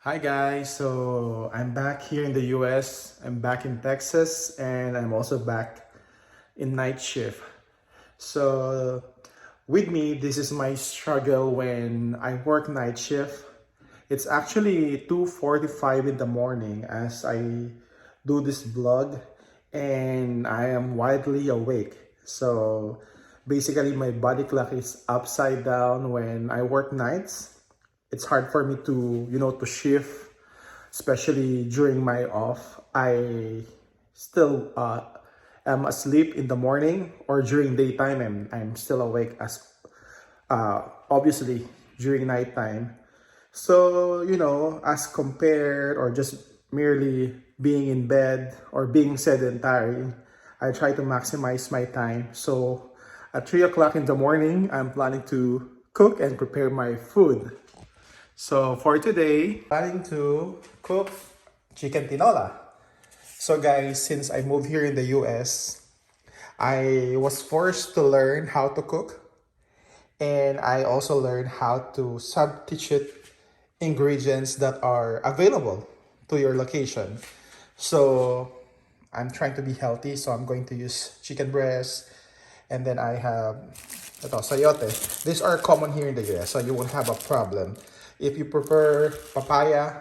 Hi guys, so I'm back here in the US. I'm back in Texas and I'm also back in night shift. So with me, this is my struggle when I work night shift. It's actually 2:45 in the morning as I do this vlog and I am widely awake. So basically my body clock is upside down when I work nights. It's hard for me to shift, especially during my off. I still am asleep in the morning or during daytime. I'm still awake as obviously during nighttime. So, as compared or just merely being in bed or being sedentary, I try to maximize my time. So at 3 o'clock in the morning, I'm planning to cook and prepare my food. So for today, planning to cook chicken tinola. So guys, since I moved here in the US, I was forced to learn how to cook, and I also learned how to substitute ingredients that are available to your location. So I'm trying to be healthy, so I'm going to use chicken breast, and then I have sayote. These are common here in the US, so you won't have a problem. If you prefer papaya,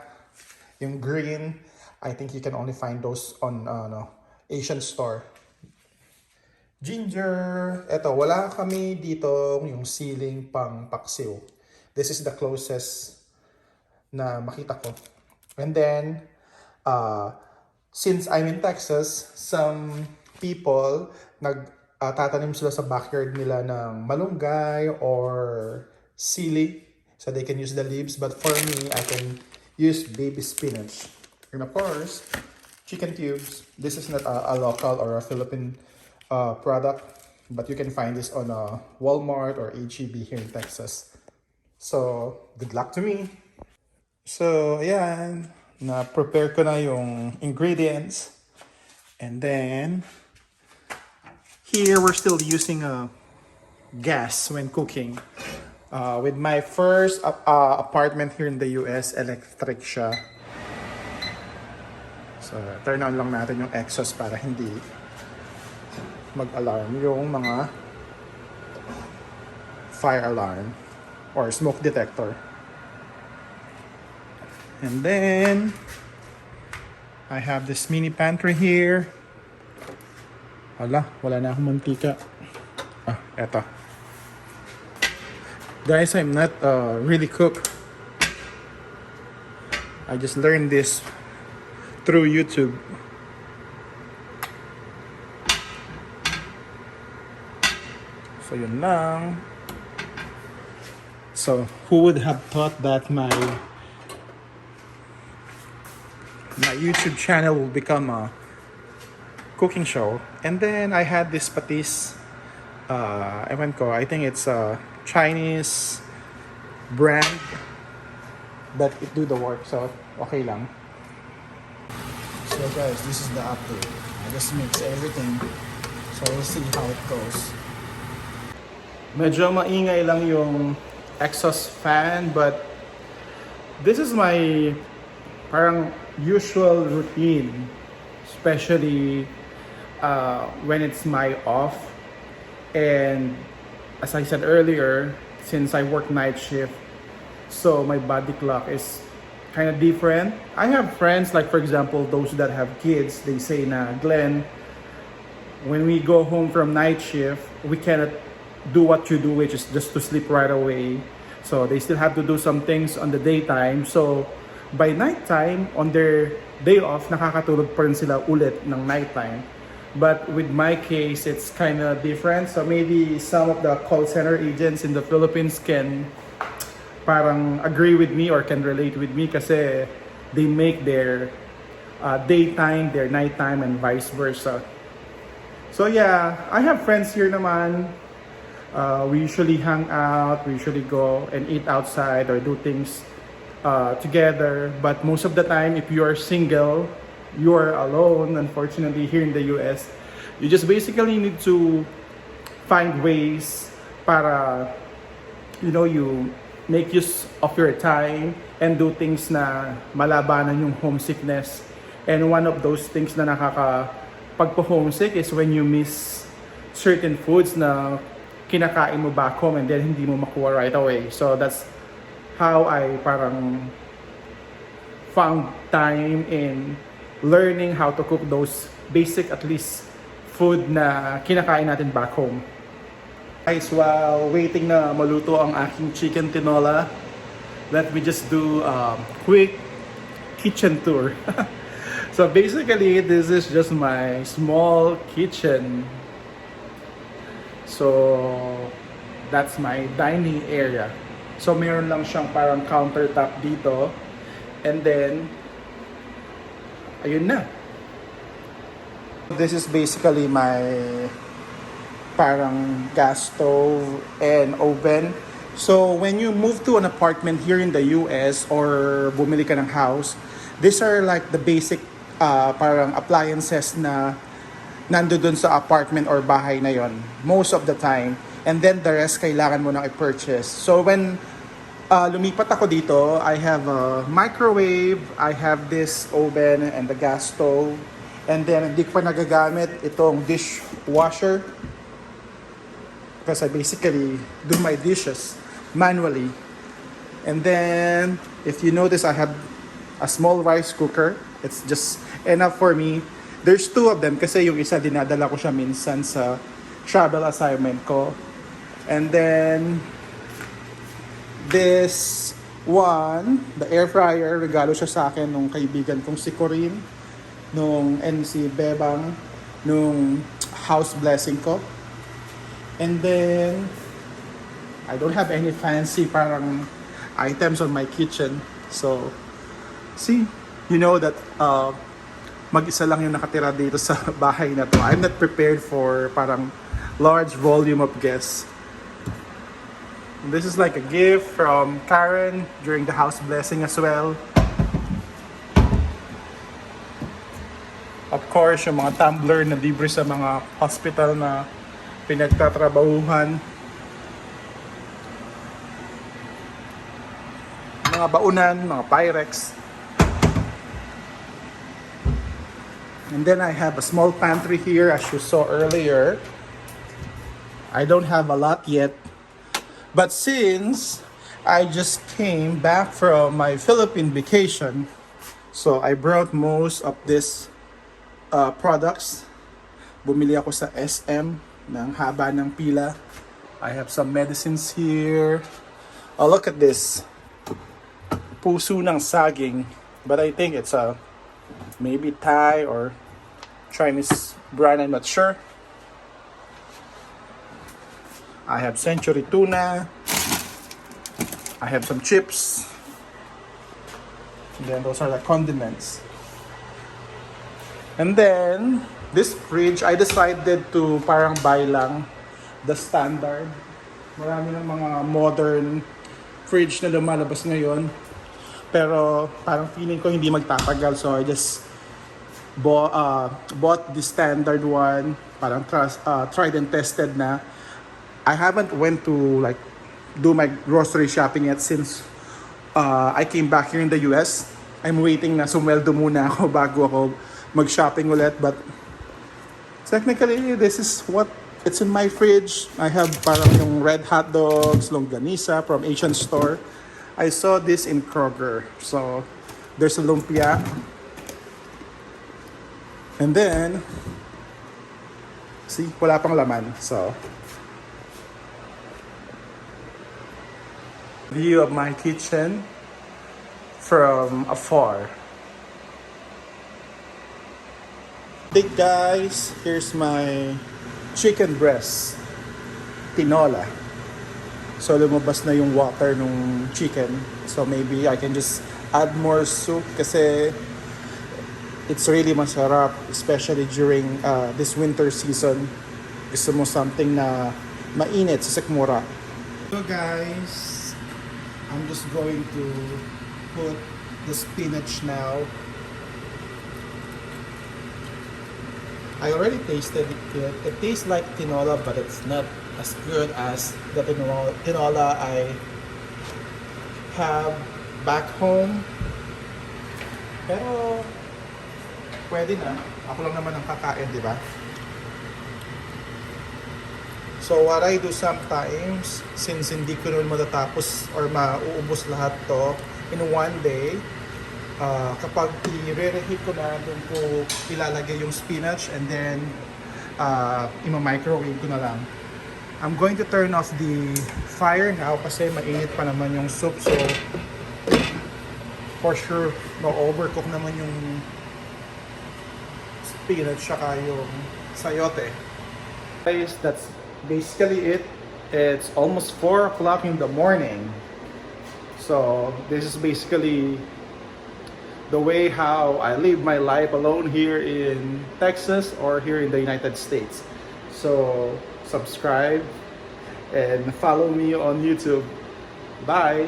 yung green, I think you can only find those on Asian store. Ginger, eto, wala kami dito yung siling pang paksiw. This is the closest na makita ko. And then, since I'm in Texas, some people tatanim sila sa backyard nila ng malunggay or sili so they can use the leaves. But for me, I can use baby spinach. And of course, chicken cubes. This is not a local or a Philippine product, but you can find this on Walmart or HEB here in Texas. So, good luck to me. So, ayan. Na-prepare ko na yung ingredients. And then, here we're still using gas when cooking. With my first apartment here in the US, electric siya. So, turn on lang natin yung exhaust para hindi mag-alarm yung mga fire alarm or smoke detector. And then, I have this mini pantry here. Wala na akong mantika. Eto. Guys, I'm not really cook. I just learned this through YouTube. So yun lang. So who would have thought that my YouTube channel will become a cooking show? And then I had this patis. I think it's a Chinese brand, but it do the work, so okay lang. So guys, this is the update. I just mix everything, so we'll see how it goes. Medyo maingay lang yung exhaust fan, but this is my parang usual routine, especially when it's my off. And as I said earlier, since I work night shift, so my body clock is kind of different. I have friends, like for example, those that have kids, they say na, Glenn, when we go home from night shift, we cannot do what you do, which is just to sleep right away. So they still have to do some things on the daytime. So by nighttime, on their day off, nakakatulog pa rin sila ulit ng nighttime. But with my case, it's kind of different. So maybe some of the call center agents in the Philippines can parang agree with me or can relate with me kasi they make their daytime, their nighttime, and vice versa. So yeah, I have friends here naman. We usually hang out, we usually go and eat outside or do things together. But most of the time, if you are single, you are alone, unfortunately, here in the US, you just basically need to find ways para, you make use of your time and do things na malabanan yung homesickness. And one of those things na pagpo-homesick is when you miss certain foods na kinakain mo back home and then hindi mo makuha right away. So that's how I parang found time in learning how to cook those basic at least food na kinakain natin back home. Guys, while waiting na maluto ang aking chicken tinola, let me just do a quick kitchen tour. So basically, this is just my small kitchen. So that's my dining area. So meron lang siyang parang countertop dito. And then, ayun na. This is basically my parang gas stove and oven. So when you move to an apartment here in the US or bumili ka ng house, these are like the basic parang appliances na nandoon sa apartment or bahay na yon most of the time. And then the rest kailangan mo nang i-purchase. So when lumipat ako dito, I have a microwave, I have this oven and the gas stove. And then hindi ko pa nagagamit itong dishwasher because I basically do my dishes manually. And then if you notice, I have a small rice cooker. It's just enough for me. There's two of them kasi yung isa dinadala ko siya minsan sa travel assignment ko. And then this one, the air fryer, regalo siya sa akin nung kaibigan kong si Corinne, nung NC Bebang, nung house blessing ko. And then I don't have any fancy parang items on my kitchen. So see, you know that mag-isa lang yung nakatira dito sa bahay na to. I'm not prepared for parang large volume of guests. This is like a gift from Karen during the house blessing as well. Of course, yung mga tumbler na libre sa mga hospital na pinagtatrabahuhan. Mga baunan, mga Pyrex. And then I have a small pantry here as you saw earlier. I don't have a lot yet. But since I just came back from my Philippine vacation, so I brought most of these products. Bumili ako sa SM ng haba ng pila. I have some medicines here. Oh, look at this. Puso ng saging. But I think it's a maybe Thai or Chinese brand, I'm not sure. I have century tuna. I have some chips. And then those are the condiments. And then this fridge, I decided to parang buy lang the standard. Marami ng mga modern fridge na lumalabas ngayon. Pero parang feeling ko hindi magtatagal, so I just bought the standard one, parang tried and tested na. I haven't went to like do my grocery shopping yet since I came back here in the US. I'm waiting na sumweldo muna ako bago ako mag-shopping ulit, but technically this is what it's in my fridge. I have parang yung red hot dogs, longganisa from Asian store. I saw this in Kroger. So there's a lumpia. And then, see, wala pang laman. So, view of my kitchen from afar. Big guys, here's my chicken breast, tinola. So, lumabas na yung water nung chicken. So, maybe I can just add more soup kasi it's really masarap, especially during this winter season. Gusto mo something na mainit sa sikmura. So guys, I'm just going to put the spinach now. I already tasted it. It tastes like tinola, but it's not as good as the tinola I have back home. Pero, pwede na. Ako lang naman ang kakain, di ba? So, what I do sometimes, since hindi ko naman matatapos or mauubos lahat to in one day, kapag i-reheat ko na, doon ko ilalagay yung spinach and then ima-microwave ko na lang. I'm going to turn off the fire now kasi mainit pa naman yung soup. So, for sure, no-overcook naman yung spinach saka yung sayote. Guys, that's basically it. It's almost 4 o'clock in the morning. So, this is basically the way how I live my life alone here in Texas or here in the United States. So, subscribe and follow me on YouTube. Bye!